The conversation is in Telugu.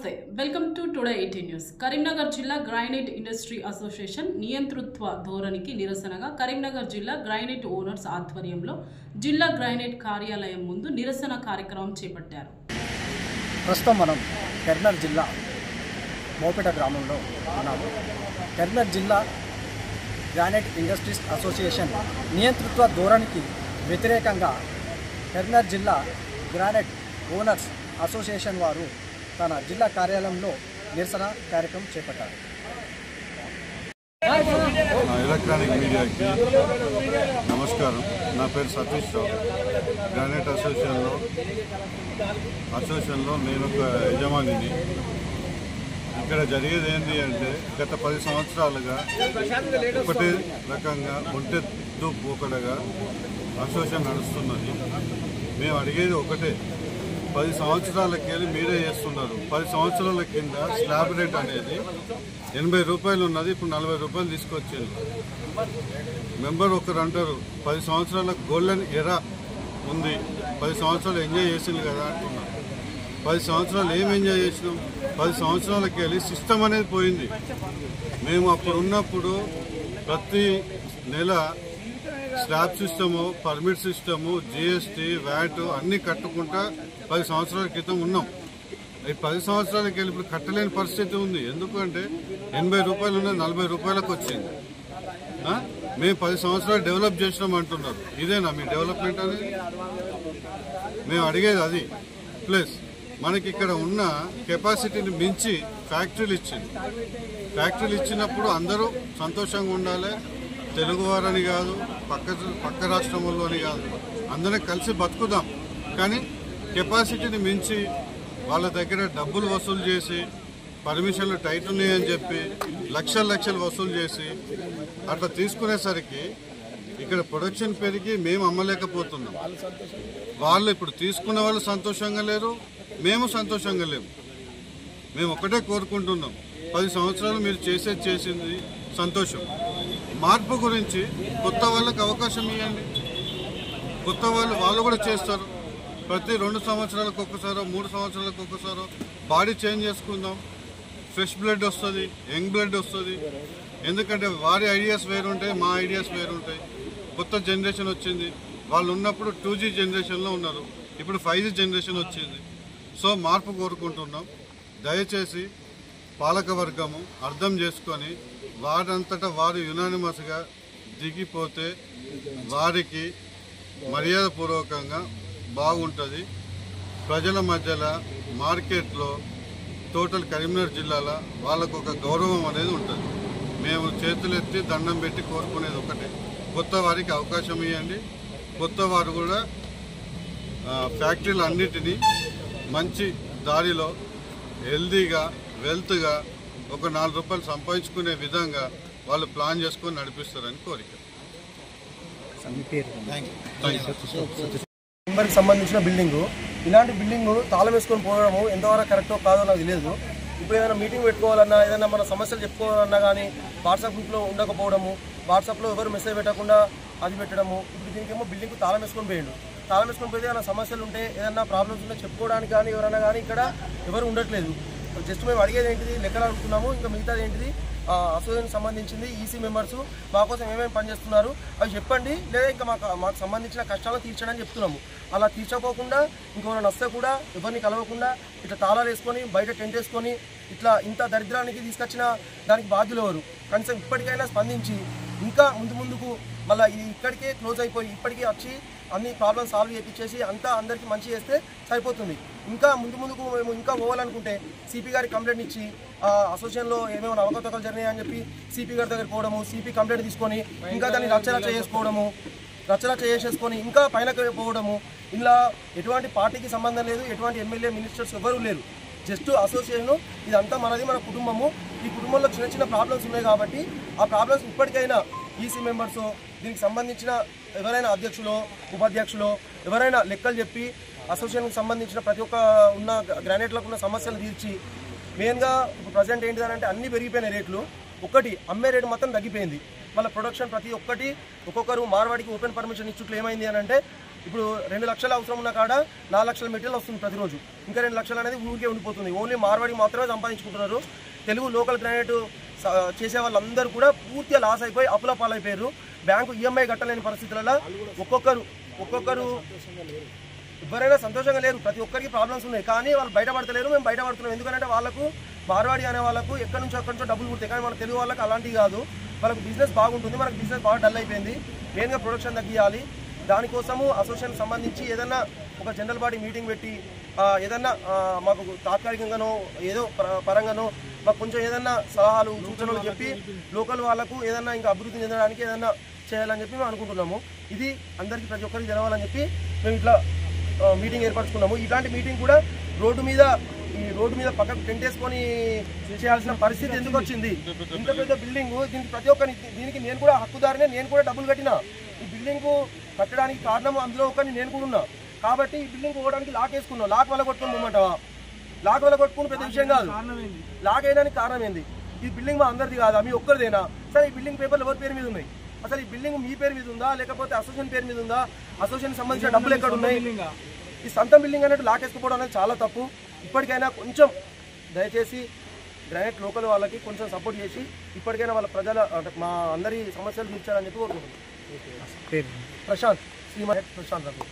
నమస్తే welcome to today 18 news. Karimnagar జిల్లా గ్రానైట్ ఇండస్ట్రీ అసోసియేషన్ నియంతృత్వ ధోరణికి నిరసనగా కరీంనగర్ జిల్లా గ్రానైట్ ఓనర్స్ ఆధ్వర్యంలో జిల్లా గ్రానైట్ కార్యాలయం ముందు నిరసన కార్యక్రమం చేపట్టారు. ప్రస్తుతం మనం కరీంనగర్ జిల్లా మోపేట గ్రామంలో ఉన్నాము. కరీంనగర్ జిల్లా గ్రానైట్ ఇండస్ట్రీస్ అసోసియేషన్ నియంతృత్వ ధోరణికి వ్యతిరేకంగా కరీంనగర్ జిల్లా గ్రానైట్ ఓనర్స్ అసోసియేషన్ వారు తన జిల్లా కార్యాలయంలో నిరసన కార్యక్రమం చేపట్టారు. ఎలక్ట్రానిక్ మీడియాకి నమస్కారం. నా పేరు సతీష్ రావు. గ్రానైట్ అసోసియేషన్లో నేను ఒక యజమానిని. ఇక్కడ జరిగేది ఏంటి అంటే గత 10 సంవత్సరాలుగా ఒకటే రకంగా ఒంటెద్దు పోకడగా అసోసియేషన్ నడుస్తున్నది. మేము అడిగేది ఒకటే, 10 సంవత్సరాలకి మీరే చేస్తున్నారు. 10 సంవత్సరాల కింద స్లాబ్ రేట్ అనేది 80 రూపాయలు ఉన్నది, ఇప్పుడు 40 రూపాయలు తీసుకొచ్చింది. మెంబర్ ఒకరు అంటారు 10 సంవత్సరాల గోల్డెన్ ఎరా ఉంది, 10 సంవత్సరాలు ఎంజాయ్ చేసింది కదా అంటున్నారు. 10 సంవత్సరాలు ఏం ఎంజాయ్ చేసినాం? 10 సంవత్సరాలకి వెళ్ళి సిస్టమ్ అనేది పోయింది. మేము అప్పుడు ఉన్నప్పుడు ప్రతి నెల slab system, permit system, GST, VAT అన్నీ కట్టుకుంటా 10 సంవత్సరాల క్రితం ఉన్నాం. ఈ 10 సంవత్సరాలకి వెళ్ళి ఇప్పుడు కట్టలేని పరిస్థితి ఉంది. ఎందుకంటే 80 రూపాయలు ఉన్నది 40 రూపాయలకు వచ్చింది. మేము 10 సంవత్సరాలు డెవలప్ చేసినాం అంటున్నారు. ఇదేనా మీ డెవలప్మెంట్ అనేది? మేము అడిగేది అది. ప్లస్ మనకి ఇక్కడ ఉన్న కెపాసిటీని మించి ఫ్యాక్టరీలు ఇచ్చింది. ఫ్యాక్టరీలు ఇచ్చినప్పుడు అందరూ సంతోషంగా ఉండాలి. తెలుగువారని కాదు, పక్క రాష్ట్రంలోని కాదు, అందరం కలిసి బతుకుదాం. కానీ కెపాసిటీని మించి వాళ్ళ దగ్గర డబ్బులు వసూలు చేసి, పర్మిషన్లు టైట్ ఉన్నాయని చెప్పి లక్షలు వసూలు చేసి అట్లా తీసుకునేసరికి ఇక్కడ ప్రొడక్షన్ పెరిగి మేము అమ్మలేకపోతున్నాం. వాళ్ళు ఇప్పుడు తీసుకున్న వాళ్ళు సంతోషంగా లేరు, మేము సంతోషంగా లేము. మేము ఒకటే కోరుకుంటున్నాం, 10 సంవత్సరాలు మీరు చేసింది సంతోషం. మార్పు గురించి కొత్త వాళ్ళకి అవకాశం ఇవ్వండి. కొత్త వాళ్ళు కూడా చేస్తారు. ప్రతి 2 సంవత్సరాలకు ఒక్కసారో 3 సంవత్సరాలకు ఒక్కసారో బాడీ చేంజ్ చేసుకుందాం. ఫ్రెష్ బ్లడ్ వస్తుంది, యంగ్ బ్లడ్ వస్తుంది. ఎందుకంటే వారి ఐడియాస్ వేరుంటాయి, మా ఐడియాస్ వేరుంటాయి. కొత్త జనరేషన్ వచ్చింది. వాళ్ళు ఉన్నప్పుడు 2G జనరేషన్లో ఉన్నారు, ఇప్పుడు 5G జనరేషన్ వచ్చింది. సో మార్పు కోరుకుంటున్నాం. దయచేసి పాలకవర్గము అర్థం చేసుకొని వారంతటా వారు యునానిమస్గా దిగిపోతే వారికి మర్యాదపూర్వకంగా బాగుంటుంది. ప్రజల మధ్యలో మార్కెట్లో టోటల్ కరీంనగర్ జిల్లాలో వాళ్ళకు ఒక గౌరవం అనేది ఉంటుంది. మేము చేతులెత్తి దండం పెట్టి కోరుకునేది ఒకటే, కొత్త వారికి అవకాశం ఇవ్వండి. కొత్త వారు కూడా ఫ్యాక్టరీలు అన్నిటినీ మంచి దారిలో హెల్దీగా వెల్త్గా ఒక 4 రూపాయలు సంపాదించుకునే విధంగా వాళ్ళు ప్లాన్ చేసుకొని నడిపిస్తారని కోరిక. మెంబర్కి సంబంధించిన బిల్డింగు, ఇలాంటి బిల్డింగు తాళం వేసుకొని పోవడము ఎంతవరకు కరెక్టో కాదో నాకు తెలియదు. ఇప్పుడు ఏదైనా మీటింగ్ పెట్టుకోవాలన్నా, ఏదైనా మన సమస్యలు చెప్పుకోవాలన్నా కానీ వాట్సాప్ గ్రూప్లో ఉండకపోవడము, వాట్సాప్లో ఎవరు మెసేజ్ పెట్టకుండా అది పెట్టడము. ఇప్పుడు దీనికేమో బిల్డింగ్కు తాళం వేసుకొని పోయిండు. తాళం వేసుకొని పోతే ఏదైనా సమస్యలు ఉంటే, ఏదైనా ప్రాబ్లమ్స్ ఉంటే చెప్పుకోవడానికి కానీ ఎవరైనా కానీ ఇక్కడ ఎవరు ఉండట్లేదు. జస్ట్ మేము అడిగేది ఏంటిది, లెక్కలు అడుగుతున్నాము. ఇంకా మిగతాది ఏంటిది, అసోసియేషన్కి సంబంధించింది ఈసీ మెంబర్స్ మా కోసం ఏమేమి పనిచేస్తున్నారు అవి చెప్పండి, లేదా ఇంకా మాకు సంబంధించిన కష్టాలను తీర్చడానికి చెప్తున్నాము. అలా తీర్చకోకుండా ఇంకెవరైనా వస్తే కూడా ఎవరిని కలవకుండా ఇట్లా తాళాలు వేసుకొని బయట టెంట్ వేసుకొని ఇట్లా ఇంత దరిద్రానికి తీసుకొచ్చిన దానికి బాధ్యులు ఎవరు? కనీసం ఇప్పటికైనా స్పందించి ఇంకా ముందుకు మళ్ళీ ఇది ఇక్కడికే క్లోజ్ అయిపోయి ఇప్పటికీ వచ్చి అన్ని ప్రాబ్లమ్స్ సాల్వ్ చేయించేసి అంతా అందరికీ మంచి చేస్తే సరిపోతుంది. ఇంకా ముందుకు మేము ఇంకా పోవాలనుకుంటే సిపి గారికి కంప్లైంట్ ఇచ్చి అసోసియేషన్లో ఏమేమైనా అవకతవకలు జరిగాయని చెప్పి సిపి గారి దగ్గర పోవడము, సిపి కంప్లైంట్ తీసుకొని ఇంకా దాన్ని రచ్చరచ్చ చేసేసుకొని ఇంకా పైనకి పోవడము. ఇలా ఎటువంటి పార్టీకి సంబంధం లేదు, ఎటువంటి ఎమ్మెల్యే మినిస్టర్స్ ఎవరూ లేరు. జస్ట్ అసోసియేషను ఇదంతా మనది, మన కుటుంబము. ఈ కుటుంబంలో చిన్న ప్రాబ్లమ్స్ ఉన్నాయి కాబట్టి ఆ ప్రాబ్లమ్స్ ఇప్పటికైనా ఈసీ మెంబర్స్, దీనికి సంబంధించిన ఎవరైనా అధ్యక్షులు, ఉపాధ్యక్షులు ఎవరైనా లెక్కలు చెప్పి అసోసియేషన్కి సంబంధించిన ప్రతి ఒక్క ఉన్న గ్రానైట్లకు ఉన్న సమస్యలు తీర్చి, మెయిన్గా ఇప్పుడు ప్రజెంట్ ఏంటిదంటే అన్నీ పెరిగిపోయిన రేట్లు. ఒకటి అమ్మే రేటు మాత్రం తగ్గిపోయింది. వాళ్ళ ప్రొడక్షన్ ప్రతి ఒక్కటి ఒక్కొక్కరు మార్వాడికి ఓపెన్ పర్మిషన్ ఇచ్చుట్లు ఏమైంది అని అంటే ఇప్పుడు 2 లక్షల అవసరం ఉన్న కాడ 4 లక్షల మెటీరియల్ వస్తుంది ప్రతిరోజు. ఇంకా 2 లక్షలు అనేది ఊరికే ఉండిపోతుంది. ఓన్లీ మార్వాడికి మాత్రమే సంపాదించుకుంటున్నారు. తెలుగు లోకల్ గ్రానైట్ చేసే వాళ్ళందరూ కూడా పూర్తిగా లాస్ అయిపోయి అప్పుల పాలైపోయారు. బ్యాంకు ఈఎంఐ కట్టలేని పరిస్థితులలో ఒక్కొక్కరు ఎవరైనా సంతోషంగా లేరు. ప్రతి ఒక్కరికి ప్రాబ్లమ్స్ ఉన్నాయి, కానీ వాళ్ళు బయటపడతలేరు. మేము బయటపడుతున్నాం. ఎందుకంటే వాళ్ళకు మార్వాడి అనే వాళ్ళకు ఎక్కడి నుంచో డబ్బులు పుడతాయి, కానీ మన తెలుగు వాళ్ళకి అలాంటివి కాదు. వాళ్ళకు బిజినెస్ బాగుంటుంది, మనకు బిజినెస్ బాగా డల్ అయిపోయింది. మెయిన్గా ప్రొడక్షన్ తగ్గియాలి. దానికోసము అసోసియేషన్ సంబంధించి ఏదన్నా ఒక జనరల్ బాడీ మీటింగ్ పెట్టి ఏదన్నా మాకు తాత్కాలికంగానో ఏదో పరంగానో మాకు కొంచెం ఏదన్నా సలహాలు సూచనలు చెప్పి లోకల్ వాళ్ళకు ఏదన్నా ఇంకా అభివృద్ధి చెందడానికి ఏదన్నా చేయాలని చెప్పి మేము అనుకుంటున్నాము. ఇది అందరికీ ప్రతి ఒక్కరికి తెలవాలని చెప్పి మేము ఇట్లా మీటింగ్ ఏర్పరచుకున్నాము. ఇలాంటి మీటింగ్ కూడా రోడ్డు మీద పక్కకు టెంట్ వేసుకొని చేయాల్సిన పరిస్థితి ఎందుకు వచ్చింది? ఇంత పెద్ద బిల్డింగ్, దీనికి ప్రతి ఒక్కరి దీనికి నేను కూడా హక్కుదారినే, నేను కూడా డబ్బులు కట్టినా. ఈ బిల్డింగ్ కట్టడానికి కారణం అందులో ఒకరిని నేను కూడా ఉన్నా. కాబట్టి ఈ బిల్డింగ్ పోవడానికి లాక్ వేసుకున్నాం. లాక్ వల్ల కొట్టుకుని పోమంటావా? లాక్ వల్ల కొట్టుకుని పెద్ద విషయం కాదు. లాక్ వేయడానికి కారణం ఏంది? ఈ బిల్డింగ్ మా అందరిది కాదా, మీ ఒక్కరిదేనా? సరే, ఈ బిల్డింగ్ పేపర్లు ఎవరి పేరు మీద ఉన్నాయి? అసలు ఈ బిల్డింగ్ మీ పేరు మీద ఉందా లేకపోతే అసోసియేషన్ పేరు మీద ఉందా? అసోసియేషన్ సంబంధించిన డబ్బులు ఎక్కడ ఉన్నాయి? ఈ సొంతం బిల్డింగ్ అన్నట్టు లాక్ వేసుకోవడం అనేది చాలా తప్పు. ఇప్పటికైనా కొంచెం దయచేసి గ్రానైట్ లోకల్ వాళ్ళకి కొంచెం సపోర్ట్ చేసి ఇప్పటికైనా వాళ్ళ ప్రజల మా అందరి సమస్యలు తీర్చాలని చెప్పి కోరుకుంటున్నాం. ప్రశాంత్, శ్రీమహేష్ ప్రశాంత్ రావు.